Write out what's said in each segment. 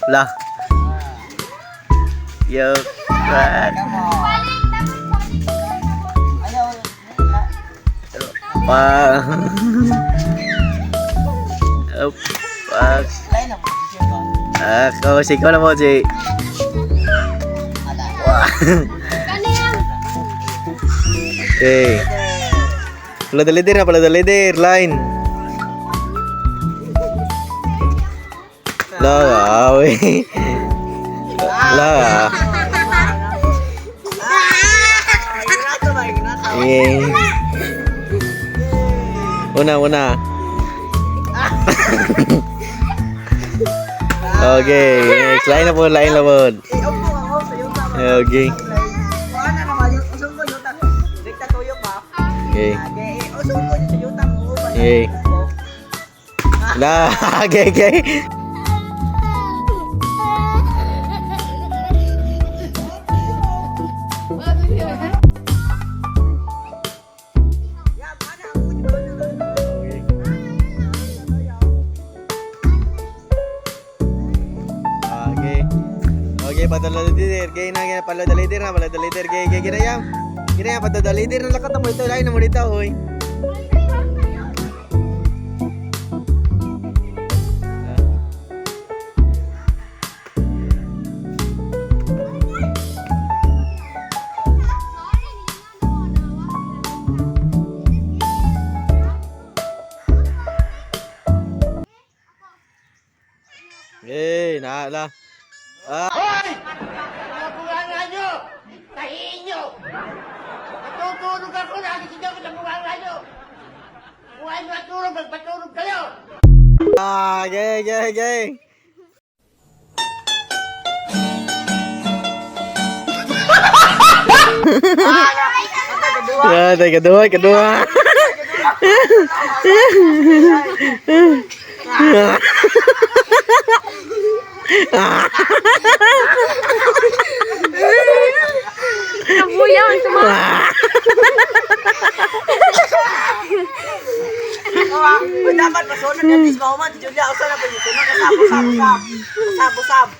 Lah. Yo. Pa. Pak. Ako si ko na mo si. Wah. Okay. Pala dalidir line. Lah, awe. Lah. Una. Okay, next lain na po. Okay. Okay. Lah, okay. Okay, patadalidir. Gay na paladalidir na. Gay ginayam. Patadalidir na lakat mo ito. Lain na mo dito, hoy. Nala. Hoy! Mga bunganga nyo! Tahiin nyo! Matutulog ako, nagising ako sa bunganga nyo! Kung ay matulog, magpatulog kayo! Gay. Kedua. Nabuyaw semua. Dapat masunod yung tisma mo, Julia, usa na po yun. Sab.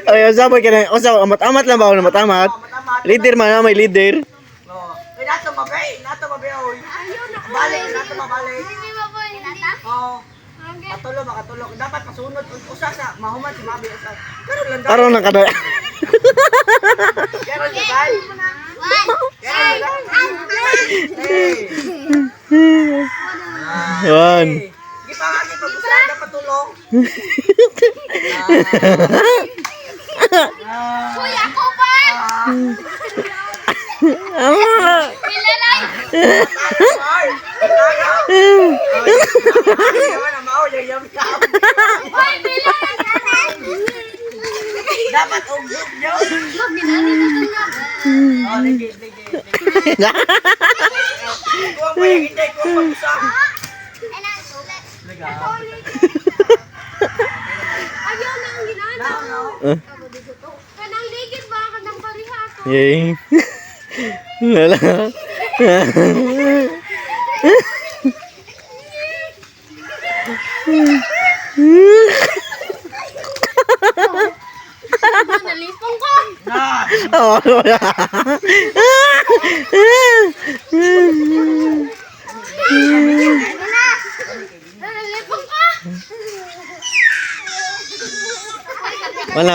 Ay, saboy ka na. Amat lang ba ako na matamat? Leader man na, may leader. Nato mabay. Balik. Oo. Makatulog. Dapat masunod. Usa sa mahuman si Mabi. Karon lang kada. Karon lang. One. Gipangagi pag-usa dapat tulong. Uy, ako pa. Dapat ugog nyo. Oh, lagi. Kuwang pa yung hindi, kuwang pag-usap. Ayaw na ang ginagawa. Kanang ligid ba ka ng parihato? Yay. Wala. Nalipong ko. Oh, wala. Nalipong ko. Wala.